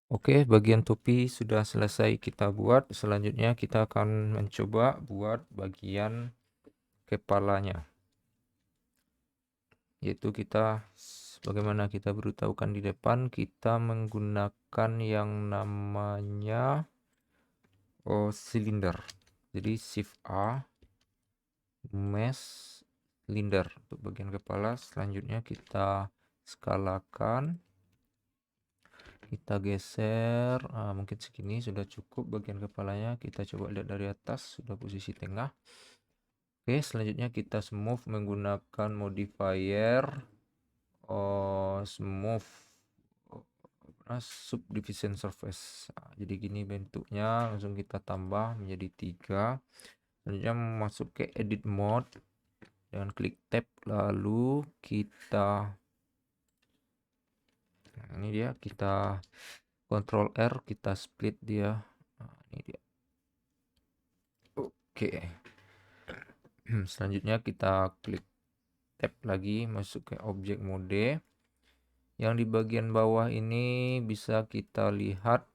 Oke, bagian topi sudah selesai kita buat. Selanjutnya kita akan mencoba buat bagian kepalanya. Yaitu bagaimana kita beritahukan di depan, kita menggunakan yang namanya silinder. Jadi Shift A, mesh silinder untuk bagian kepala. Selanjutnya kita skalakan. Kita geser, mungkin segini sudah cukup bagian kepalanya. Kita coba lihat dari atas, sudah posisi tengah. Oke, selanjutnya kita smooth menggunakan modifier smooth subdivision surface. Jadi gini bentuknya, langsung kita tambah menjadi 3. Selanjutnya masuk ke edit mode dengan klik tab, lalu kita ini dia, kita Ctrl R, kita split dia. Ini dia. Oke. Selanjutnya kita klik tab lagi, masuk ke objek mode. Yang di bagian bawah ini bisa kita lihat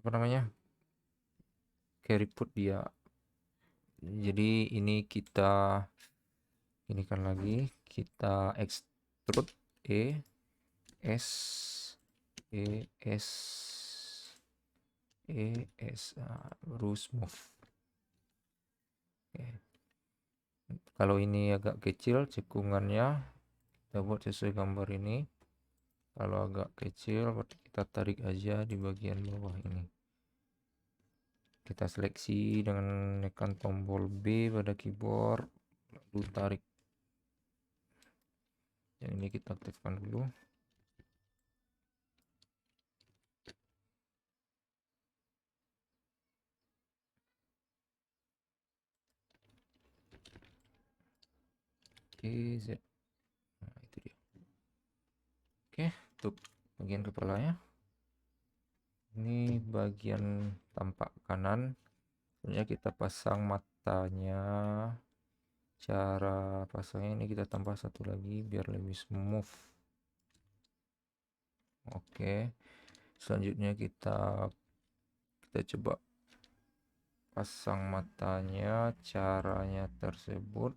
apa namanya, keriput dia. Jadi ini kita kan lagi, kita extrude S baru smooth. Oke. Kalau ini agak kecil cekungannya, kita buat sesuai gambar ini. Kalau agak kecil berarti kita tarik aja di bagian bawah ini. Kita seleksi dengan menekan tombol B pada keyboard, lalu tarik. Yang ini kita aktifkan dulu. Oke, Z. Nah, itu dia. Oke, untuk bagian kepalanya. Ini bagian tampak kanan. Sebenarnya kita pasang matanya. Cara pasangnya ini kita tambah satu lagi biar lebih smooth. Oke. Selanjutnya kita coba pasang matanya. Caranya tersebut,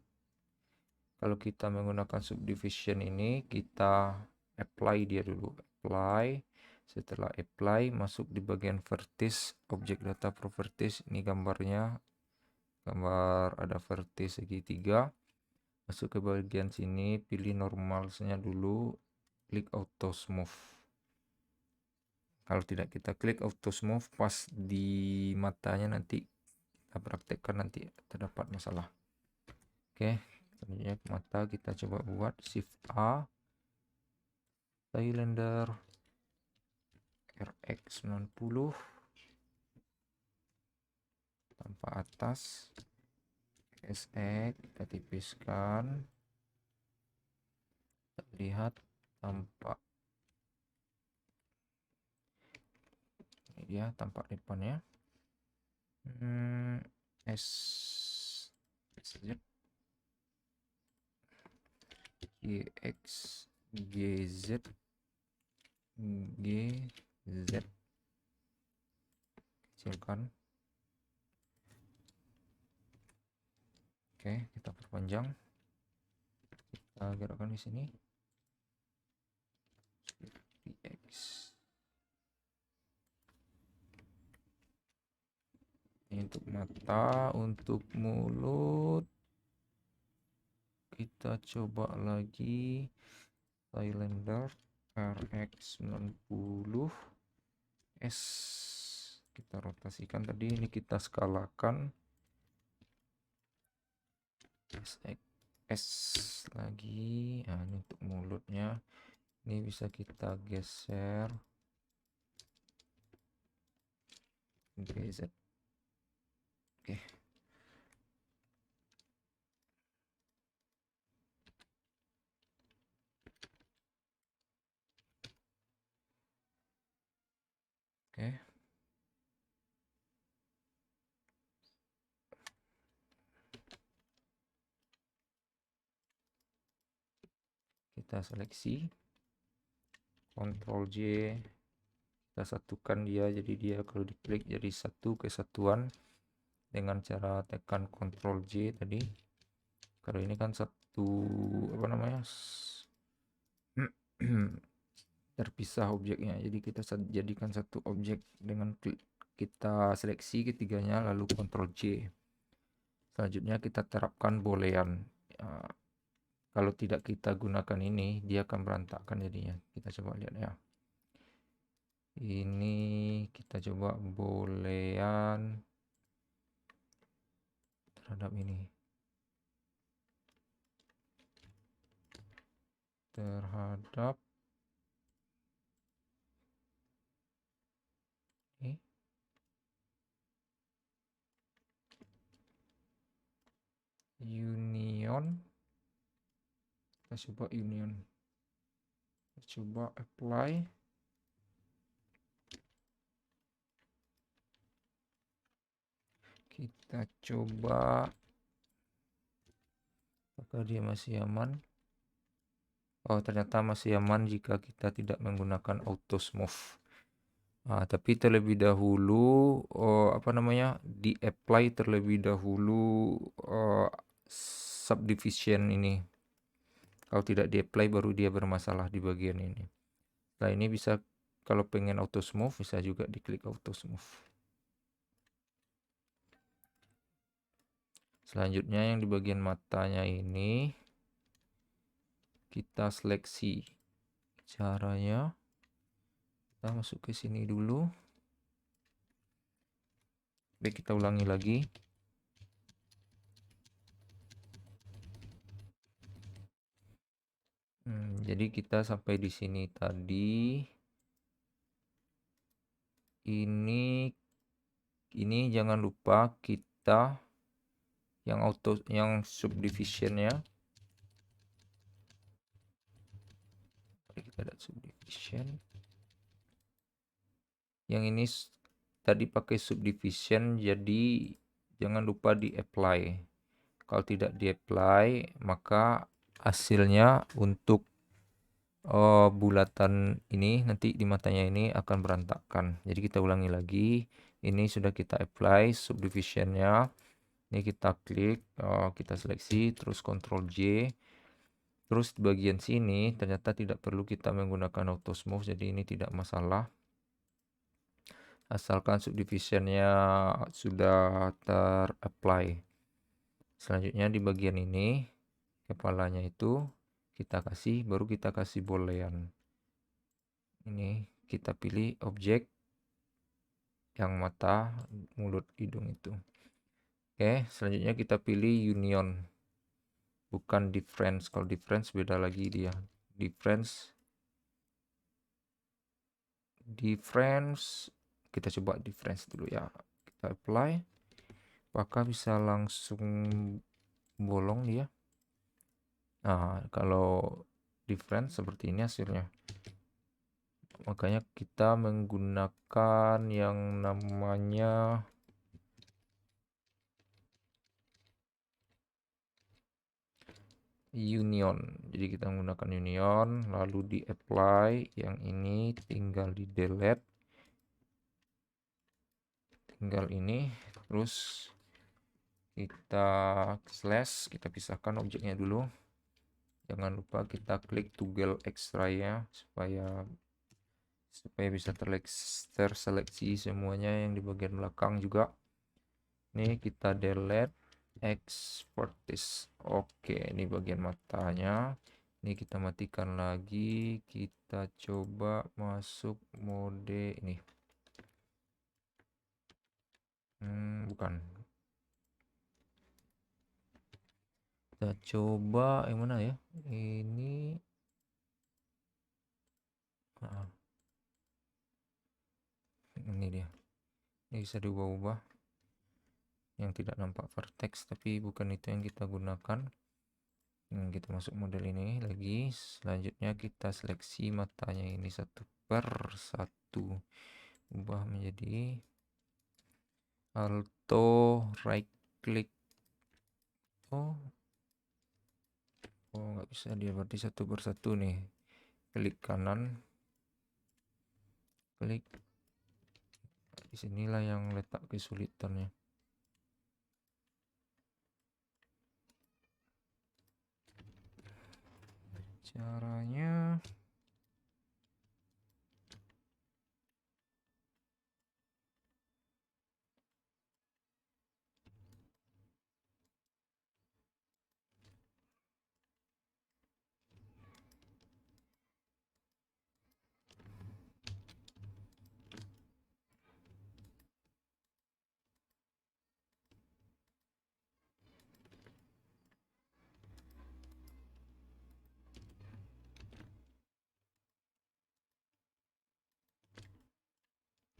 kalau kita menggunakan subdivision ini, kita apply dia dulu. Apply. Setelah apply, masuk di bagian vertex, object data properties. Ini gambarnya, gambar ada vertex segitiga. Masuk ke bagian sini, pilih normalnya dulu, klik auto smooth. Kalau tidak kita klik auto smooth, pas di matanya nanti kita praktekkan, nanti terdapat masalah. Oke, selanjutnya mata kita coba buat shift A, cylinder RX90 tanpa atas, SX kita tipiskan, kita lihat tampak ini dia tampak depannya. SZ GX GZ kecilkan. Oke, kita perpanjang, kita gerakkan di sini. X. Ini untuk mata, untuk mulut kita coba lagi cylinder RX90 S. Kita rotasikan tadi, ini kita skalakan SX S lagi. Nah, ini untuk mulutnya, ini bisa kita geser GZ. Oke. Oke. kita seleksi, Ctrl J, kita satukan dia, jadi dia kalau diklik jadi satu kesatuan dengan cara tekan Ctrl J tadi. Kalau ini kan satu apa namanya terpisah objeknya, jadi kita jadikan satu objek dengan kita seleksi ketiganya lalu Ctrl J. Selanjutnya kita terapkan boolean. Kalau tidak kita gunakan ini, dia akan berantakan jadinya. Kita coba lihat ya. Ini kita coba boolean terhadap ini. Terhadap ini. Union. Kita coba union. Kita coba apply. Kita coba apakah dia masih aman. Oh, ternyata masih aman jika kita tidak menggunakan auto smooth. Tapi terlebih dahulu di apply terlebih dahulu subdivision ini. Kalau tidak di apply baru dia bermasalah di bagian ini. Nah, ini bisa kalau pengen auto smooth bisa juga diklik auto smooth. Selanjutnya yang di bagian matanya ini kita seleksi. Caranya kita masuk ke sini dulu. Baik, kita ulangi lagi. Jadi kita sampai di sini tadi. Ini jangan lupa kita yang subdivision ya. Kita lihat subdivision. Yang ini tadi pakai subdivision, jadi jangan lupa di apply. Kalau tidak di apply maka hasilnya untuk bulatan ini nanti di matanya ini akan berantakan. Jadi kita ulangi lagi. Ini sudah kita apply subdivisionnya. Ini kita klik, kita seleksi, terus Ctrl J. Terus di bagian sini ternyata tidak perlu kita menggunakan auto smooth, jadi ini tidak masalah. Asalkan subdivisionnya sudah ter-apply. Selanjutnya di bagian ini kepalanya itu kita kasih, baru kita kasih boolean. Ini kita pilih objek yang mata, mulut, hidung itu. Oke, selanjutnya kita pilih union, bukan difference. Kalau difference beda lagi dia. Difference kita coba difference dulu ya. Kita apply, apakah bisa langsung bolong dia? Nah, kalau difference seperti ini hasilnya. Makanya kita menggunakan yang namanya union. Jadi kita menggunakan union, lalu di apply, yang ini tinggal di delete, tinggal ini, terus kita slash, kita pisahkan objeknya dulu. Jangan lupa kita klik toggle extra ya, supaya bisa terseleksi semuanya yang di bagian belakang juga. Ini kita delete expertise. Oke, ini bagian matanya. Ini kita matikan lagi, kita coba masuk mode ini. Bukan. Kita coba yang mana ya? Ini ini dia. Ini bisa diubah-ubah. Yang tidak nampak vertex, tapi bukan itu yang kita gunakan. Kita masuk model ini lagi. Selanjutnya kita seleksi matanya ini satu per satu. Ubah menjadi alto right click. Oh, nggak bisa dia, berarti satu persatu nih. Klik kanan, klik. Disinilah yang letak kesulitannya. Caranya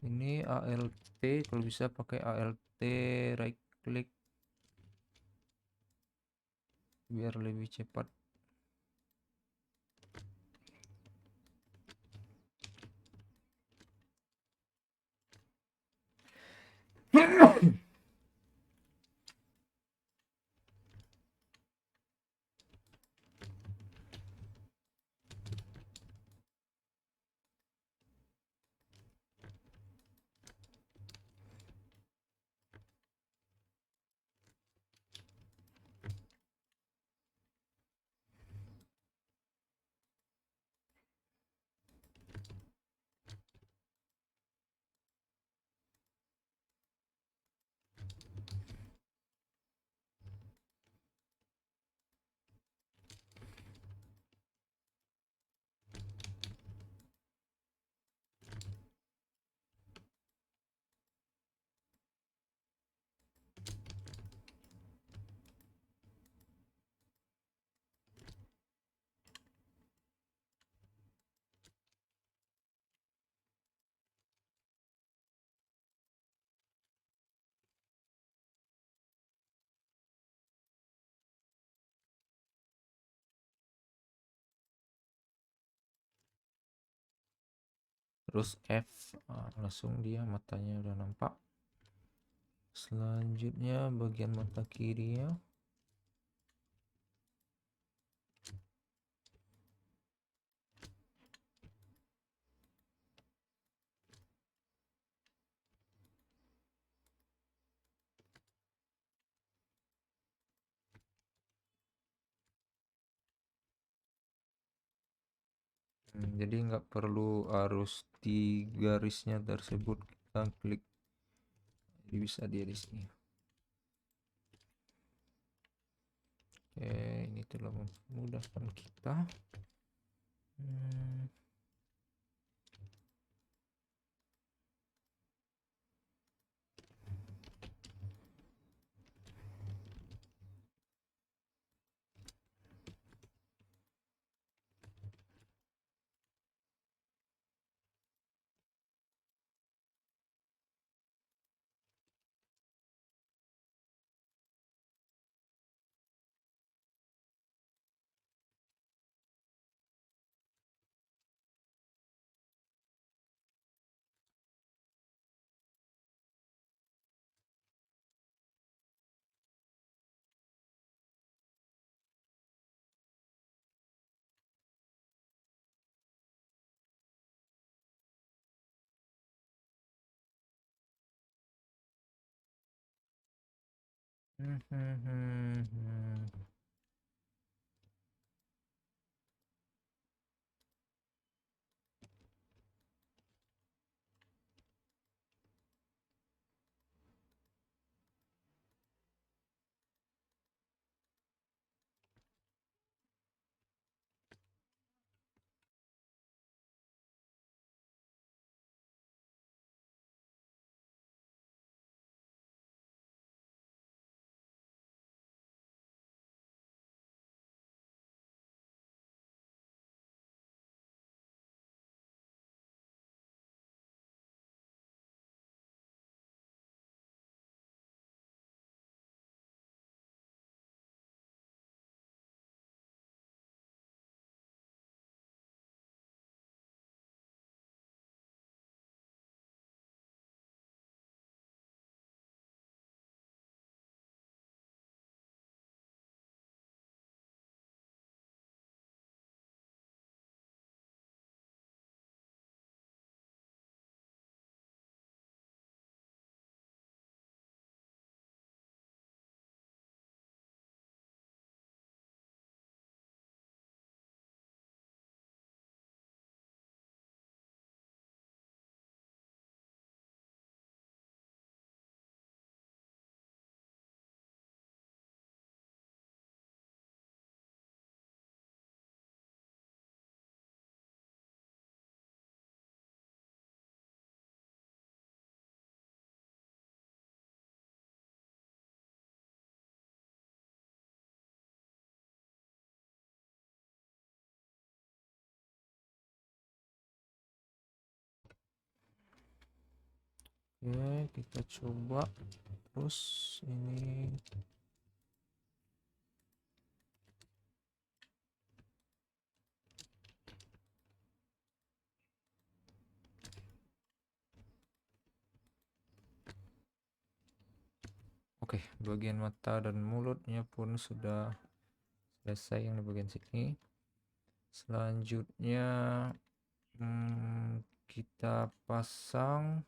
ini ALT, kalau bisa pakai ALT right click biar lebih cepat. Terus F, langsung dia matanya udah nampak. Selanjutnya bagian mata kirinya. Jadi nggak perlu harus di garisnya tersebut kita klik, jadi bisa dia di sini. Oke, ini telah memudahkan kita. Oke, kita coba terus ini. Oke, bagian mata dan mulutnya pun sudah selesai yang di bagian sini. Selanjutnya kita pasang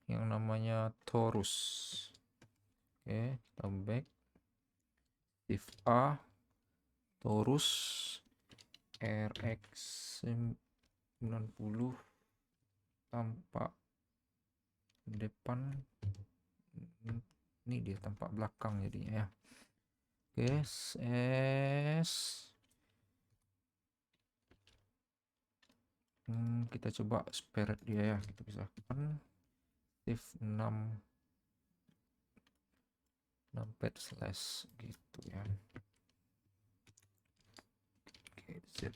yang namanya torus. Oke, kita back, shift A, torus RX 90 tampak depan, ini dia tampak belakang jadinya ya. Oke, S kita coba spirit dia ya, kita pisahkan shift 6 numpad slash gitu ya. Oke, Z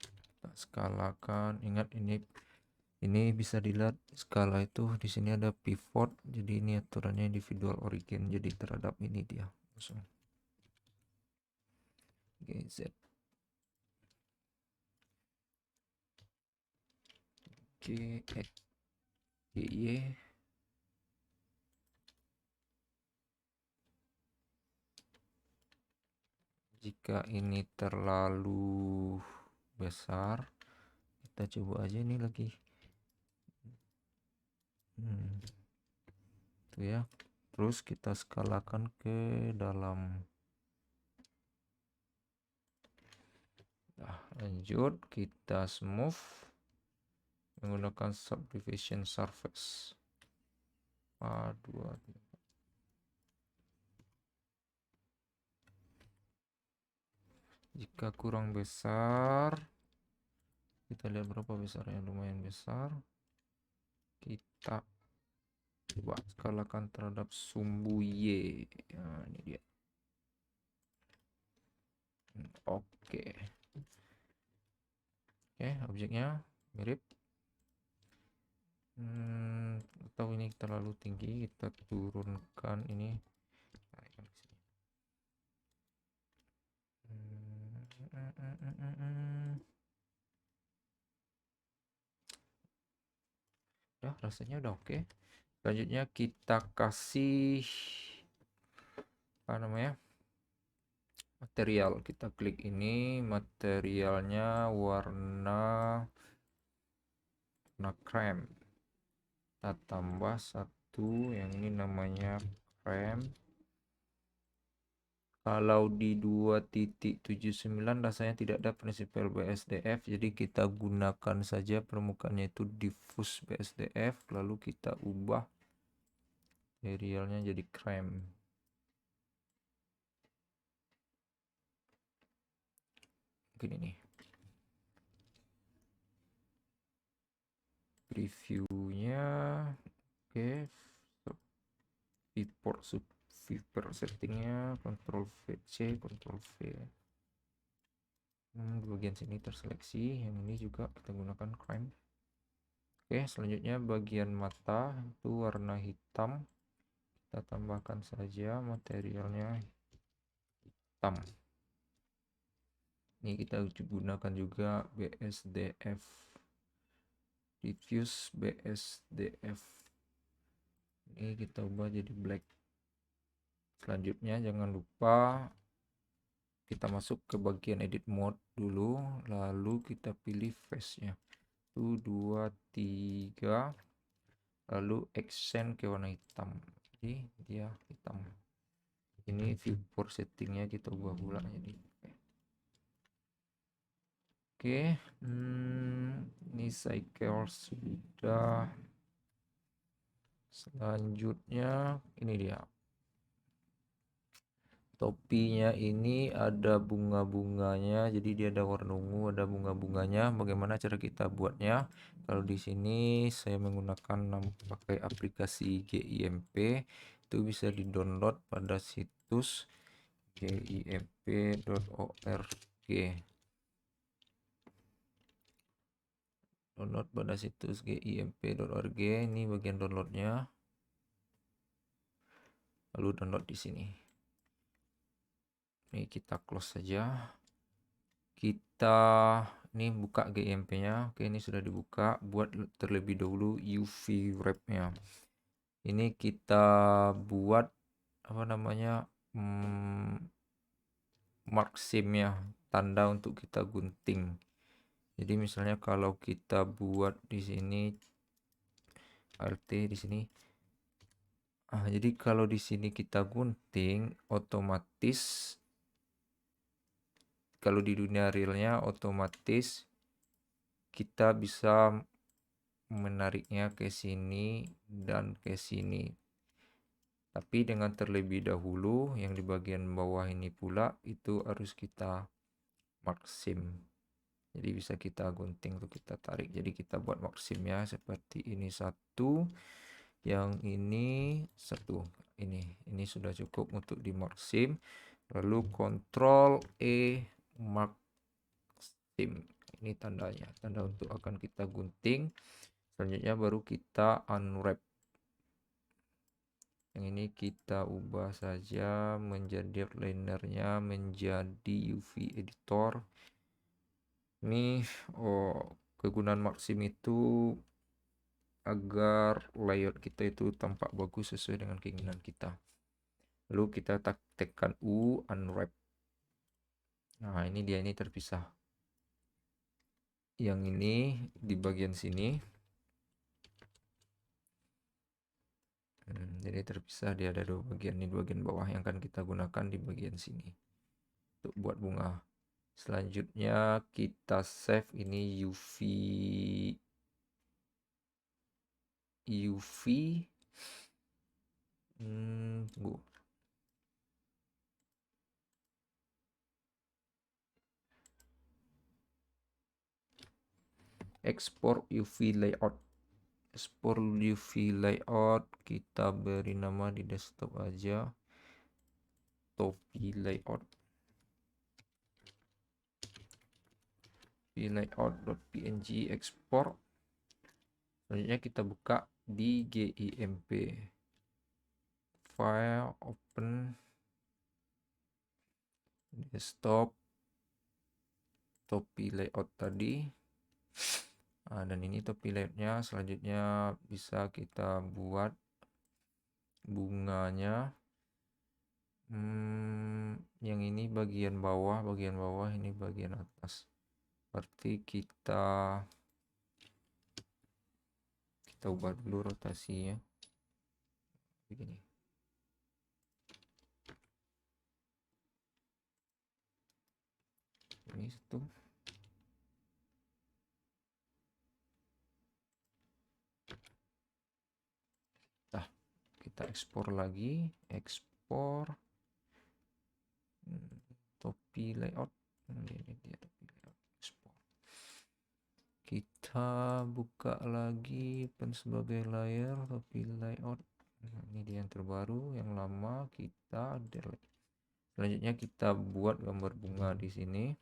kita skalakan. Ingat ini bisa dilihat skala itu di sini ada pivot, jadi ini aturannya individual origin, jadi terhadap ini dia langsung. Oke, Z. Oke, Y. Jika ini terlalu besar, kita coba aja ini lagi. Itu ya. Terus kita skalakan ke dalam. Nah, lanjut kita smooth menggunakan subdivision surface. A2. Jika kurang besar, kita lihat berapa besarnya, lumayan besar. Kita coba skalakan terhadap sumbu Y. Nah, ini dia. Oke. Oke, objeknya mirip. Atau ini terlalu tinggi, kita turunkan ini. Udah, rasanya udah oke. Selanjutnya kita kasih apa namanya, material. Kita klik ini, materialnya warna krem. Kita tambah satu, yang ini namanya krem. Kalau di 2.79 rasanya tidak ada prinsipal BSDF, jadi kita gunakan saja permukaannya itu diffuse BSDF, lalu kita ubah materialnya jadi krem. Mungkin ini. Previewnya, oke. Viewport settingnya, Ctrl V C, Ctrl V. Di bagian sini terseleksi, yang ini juga kita gunakan krem. Oke, selanjutnya bagian mata itu warna hitam. Kita tambahkan saja materialnya hitam. Ini kita gunakan juga BSDF, diffuse BSDF. Ini kita ubah jadi black. Selanjutnya jangan lupa kita masuk ke bagian edit mode dulu, lalu kita pilih face nya 1, 2, 3, lalu accent ke warna hitam, jadi dia hitam. Ini viewport settingnya kita ubah pula jadi oke. Ini cycle sudah. Selanjutnya ini dia, topinya ini ada bunga-bunganya, jadi dia ada warna ungu, ada bunga-bunganya. Bagaimana cara kita buatnya? Kalau di sini saya menggunakan pakai aplikasi GIMP, itu bisa di-download pada situs gimp.org. download pada situs gimp.org. Ini bagian downloadnya, lalu download di sini. Ini kita close saja. Kita ini buka GIMP-nya. Oke, ini sudah dibuka. Buat terlebih dahulu UV wrap-nya. Ini kita buat apa namanya, mark sim-nya, tanda untuk kita gunting. Jadi misalnya kalau kita buat di sini alt di sini. Jadi kalau di sini kita gunting, otomatis kalau di dunia realnya otomatis kita bisa menariknya ke sini dan ke sini. Tapi dengan terlebih dahulu yang di bagian bawah ini pula itu harus kita maksim. Jadi bisa kita gunting untuk kita tarik. Jadi kita buat maksimnya seperti ini satu, yang ini satu. Ini sudah cukup untuk di maksim. Lalu Ctrl E maksim. Ini tandanya, tanda untuk akan kita gunting. Selanjutnya baru kita unwrap. Yang ini kita ubah saja menjadi outliner-nya menjadi UV editor. Ini kegunaan maksim itu agar layout kita itu tampak bagus sesuai dengan keinginan kita. Lalu kita tekan U, unwrap. Nah, ini dia, ini terpisah. Yang ini di bagian sini. Jadi terpisah, dia ada dua bagian, ini bagian bawah yang akan kita gunakan di bagian sini untuk buat bunga. Selanjutnya kita save ini UV tunggu. Export UV layout. Export UV layout, kita beri nama di desktop aja, topi layout. layout.png export. Selanjutnya kita buka di GIMP. File, open, desktop, topi layout tadi. Dan ini topi layoutnya. Selanjutnya bisa kita buat bunganya. Yang ini bagian bawah, ini bagian atas. Berarti kita ubah dulu rotasinya begini. Ini satu. Nah, kita ekspor lagi, ekspor topi layout. Ini dia topi layout, ekspor. Kita buka lagi sebagai layer topi layout. Ini dia yang terbaru, yang lama kita delete. Selanjutnya kita buat gambar bunga di sini.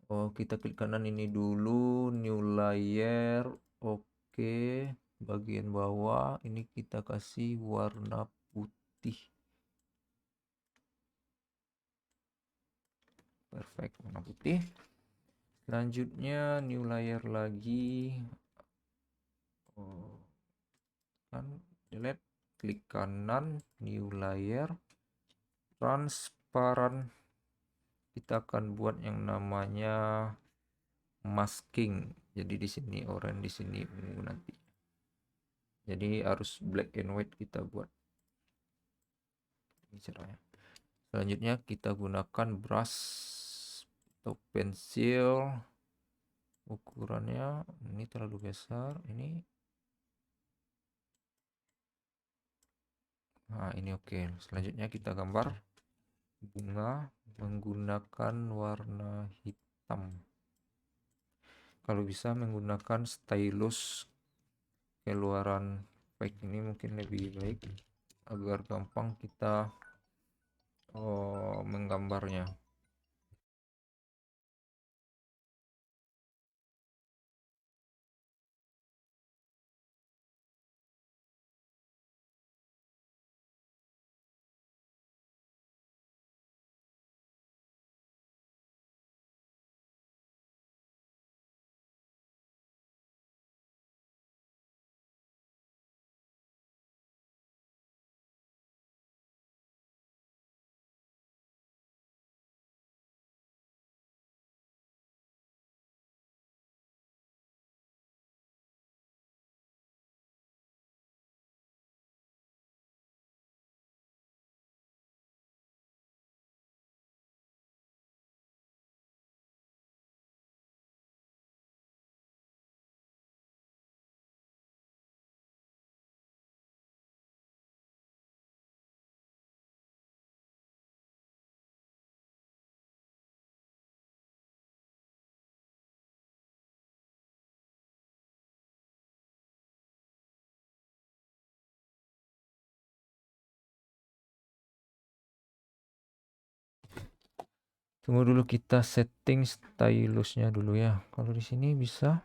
Kita klik kanan ini dulu, new layer. Oke, bagian bawah ini kita kasih warna putih. Perfect, warna putih. Selanjutnya new layer lagi. Kan delete, klik kanan, new layer, transparan. Kita akan buat yang namanya masking. Jadi di sini oranye, di sini ungu nanti. Jadi harus black and white kita buat. Ini caranya. Selanjutnya kita gunakan brush atau pensil. Ukurannya ini terlalu besar, ini. Nah, ini oke. Selanjutnya kita gambar bunga menggunakan warna hitam. Kalau bisa menggunakan stylus keluaran fake ini mungkin lebih baik agar gampang kita menggambarnya. Tunggu dulu, kita setting stylusnya dulu ya. Kalau di sini bisa,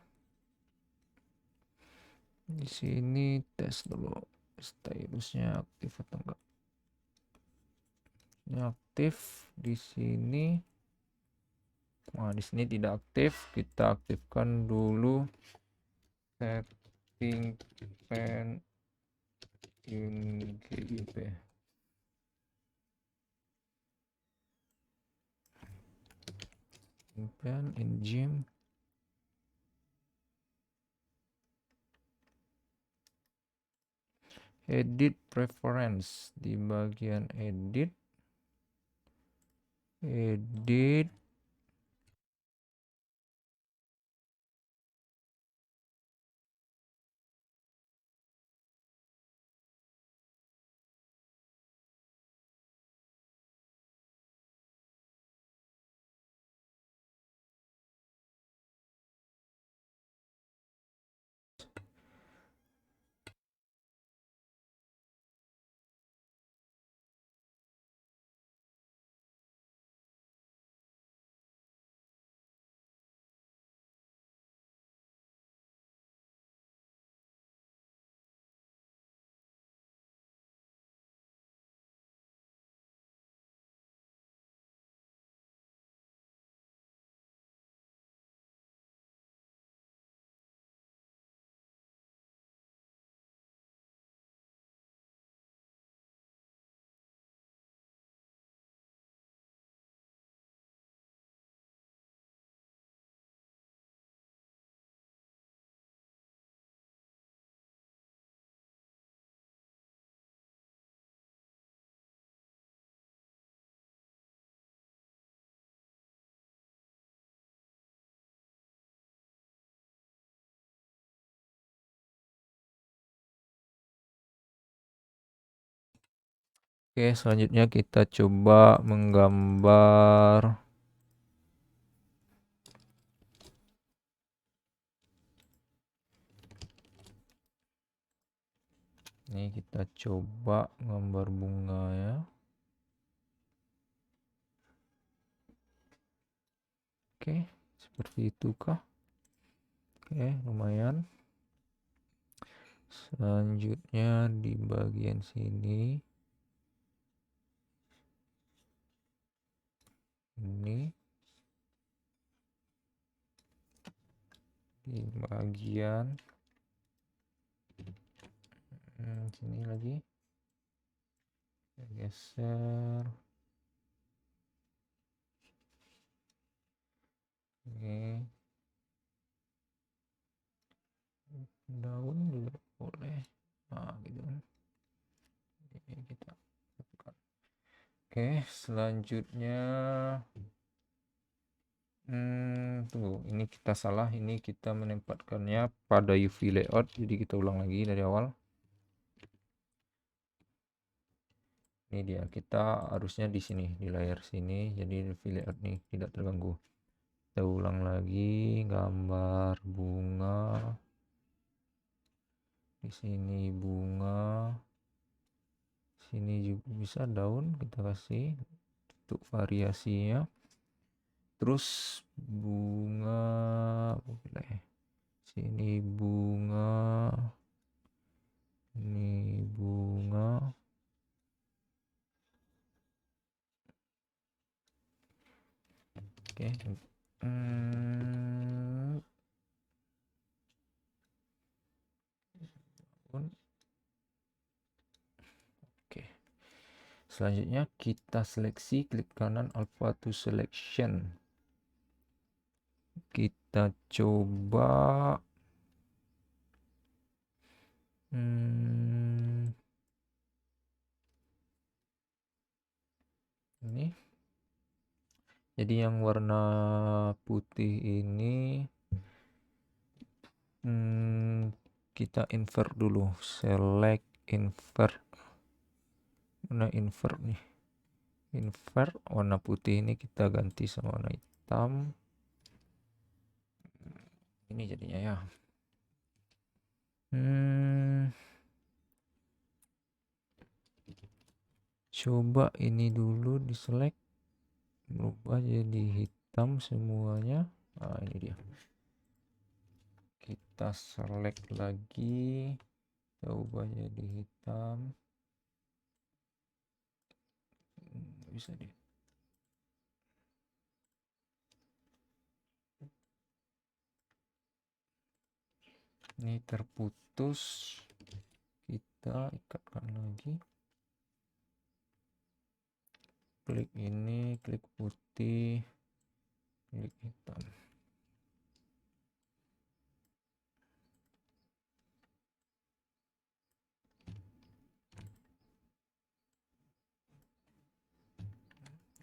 di sini tes dulu stylusnya aktif atau enggak. Ini aktif, di sini. Nah, di sini tidak aktif. Kita aktifkan dulu setting pen in GIP. Pen in gym. Edit preference, di bagian edit Oke, selanjutnya kita coba menggambar. Ini kita coba gambar bunga ya. Oke, seperti itu kah? Oke, lumayan. Selanjutnya di bagian sini. Ini di bagian sini lagi. Kita geser. Oke. Daun juga boleh. Nah, gitu. Ini kita tekan. Oke, selanjutnya tunggu, ini kita salah, ini kita menempatkannya pada UV layout, jadi kita ulang lagi dari awal. Ini dia, kita harusnya di sini, di layar sini, jadi UV layout nih tidak terganggu. Kita ulang lagi, gambar bunga. Di sini bunga. Sini juga bisa daun, kita kasih untuk variasinya. Terus bunga, boleh. Sini bunga, ini bunga. Oke. Oke. Selanjutnya kita seleksi, klik kanan alpha to selection. Kita coba ini. Jadi yang warna putih ini kita invert dulu, select invert. Mana invert nih? Invert warna putih ini kita ganti sama warna hitam. Ini jadinya ya. Coba ini dulu di select. berubah jadi hitam semuanya. Nah, ini dia. Kita select lagi, kita ubah jadi hitam. Bisa deh. Ini terputus, kita ikatkan lagi. Klik ini, klik putih, klik hitam.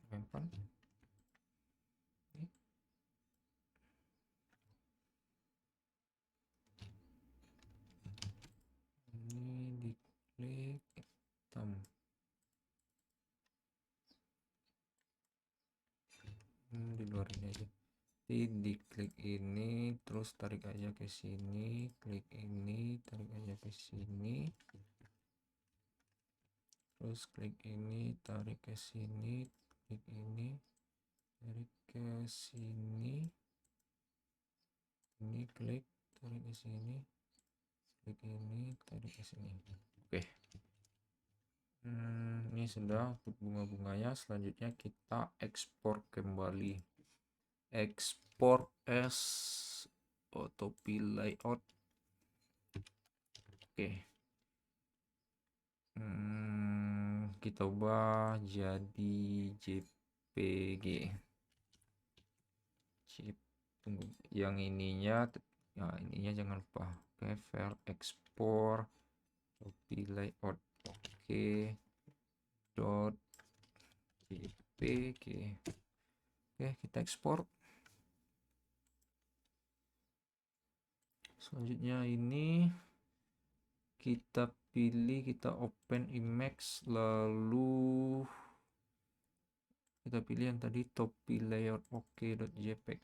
Simpan. Ini diklik hitam. Di luar ini aja. Diklik ini, terus tarik aja ke sini, klik ini, tarik aja ke sini, terus klik ini, tarik ke sini, klik ini, tarik ke sini, ini klik, tarik ke sini, klik ini, tarik ke sini. Oke. Ini sudah untuk bunga-bunganya. Selanjutnya kita ekspor kembali. Export as Autopilot layout. Oke. Kita ubah jadi JPG. Tunggu, yang ininya, ya ininya jangan lupa. Oke, file export Autopilot layout. Oke. Dot JPG. Oke, kita ekspor. Selanjutnya ini kita pilih, kita open Emacs, lalu kita pilih yang tadi topi layout oke.jpg.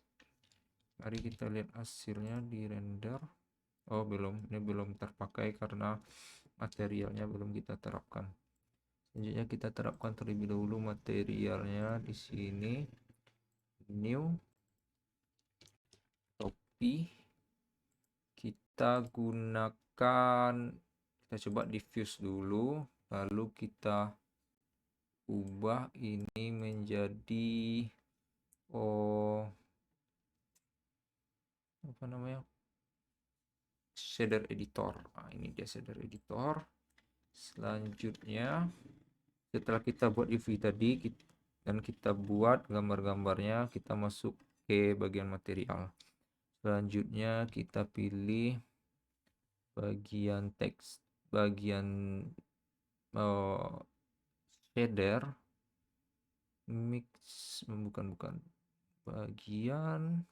Mari kita lihat hasilnya di render. Oh, belum, ini belum terpakai karena materialnya belum kita terapkan. Selanjutnya kita terapkan terlebih dahulu materialnya di sini. New topi. Kita gunakan, kita coba diffuse dulu, lalu kita ubah ini menjadi apa namanya, shader editor. Nah, ini dia shader editor. Selanjutnya setelah kita buat UV tadi dan kita buat gambar-gambarnya, kita masuk ke bagian material. Selanjutnya kita pilih bagian teks, bagian shader mix, bukan bagian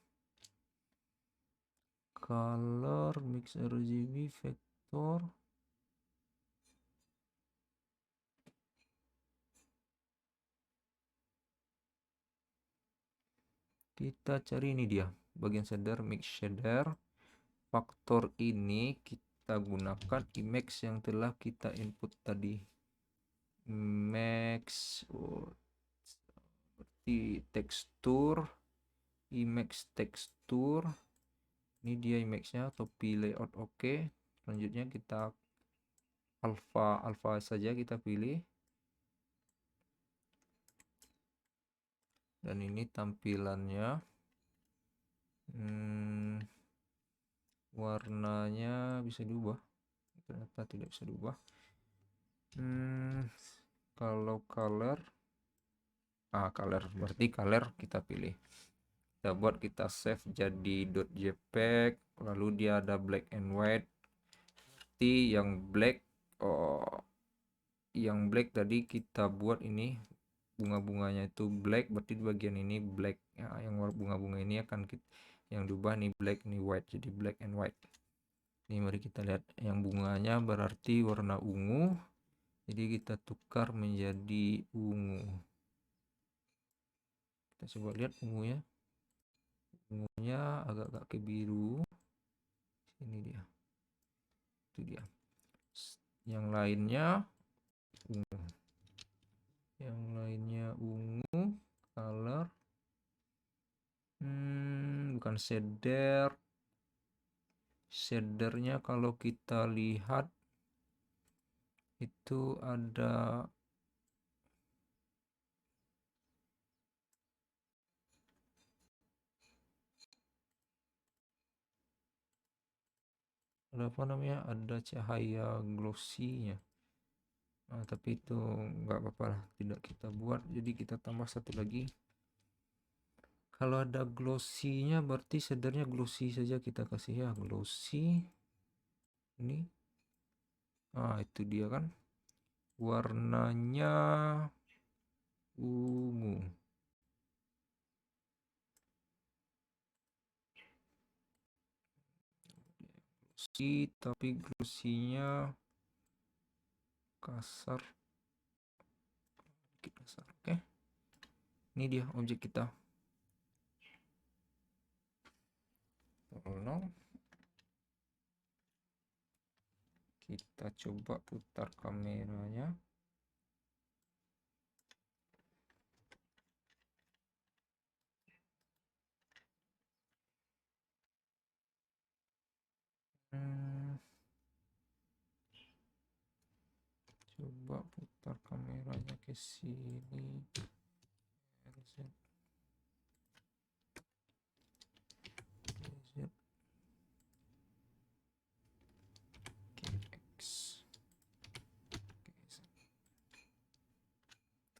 color mix RGB vector. Kita cari, ini dia bagian shader, mix shader. Faktor ini kita gunakan Emacs yang telah kita input tadi. Emacs seperti tekstur, Emacs tekstur. Ini dia Emacsnya, topi layout oke. Selanjutnya kita alpha saja kita pilih. Dan ini tampilannya. Warnanya bisa diubah, ternyata tidak bisa diubah. Kalau color berarti color kita pilih, kita buat, kita save jadi .jpeg, lalu dia ada black and white. Berarti yang black tadi kita buat ini bunga-bunganya itu black, berarti di bagian ini black ya, yang bunga-bunga ini akan yang diubah nih black, nih white, jadi black and white. Ini mari kita lihat, yang bunganya berarti warna ungu, jadi kita tukar menjadi ungu. Kita coba lihat ungunya agak-agak ke biru. Ini dia, itu dia. Yang lainnya ungu, color, bukan shadernya kalau kita lihat itu ada apa namanya, ada cahaya glossy-nya. Nah, tapi itu nggak apa-apa lah, tidak kita buat, jadi kita tambah satu lagi. Kalau ada glossy-nya berarti shadernya glossy saja kita kasih ya, glossy ini. Nah, itu dia kan warnanya ungu. Glossy tapi glossy-nya kasar, sedikit kasar. Oke, ini dia objek kita. 0. Kita coba putar kameranya. Coba putar kameranya ke sini.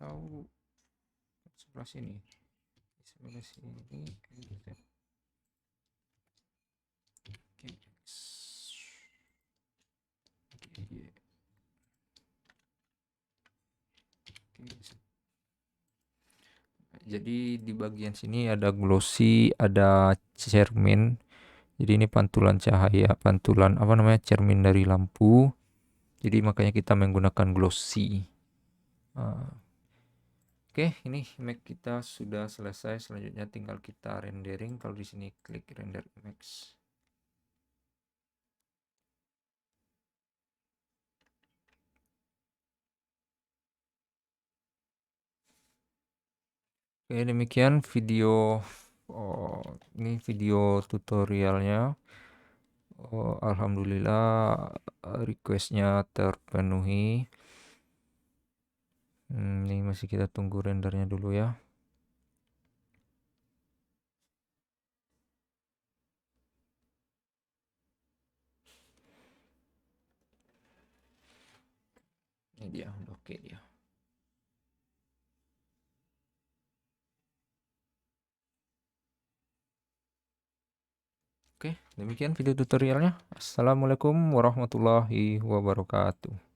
Tahu sebelah sini, sebelah sini. Jadi di bagian sini ada glossy, ada cermin. Jadi ini pantulan cahaya, pantulan apa namanya, cermin dari lampu. Jadi makanya kita menggunakan glossy. Oke, ini Mac kita sudah selesai. Selanjutnya tinggal kita rendering. Kalau di sini klik render image. Oke, demikian video ini video tutorialnya. Alhamdulillah requestnya terpenuhi. Ini masih kita tunggu rendernya dulu ya. Ini dia, udah oke dia. Oke, demikian video tutorialnya. Assalamualaikum warahmatullahi wabarakatuh.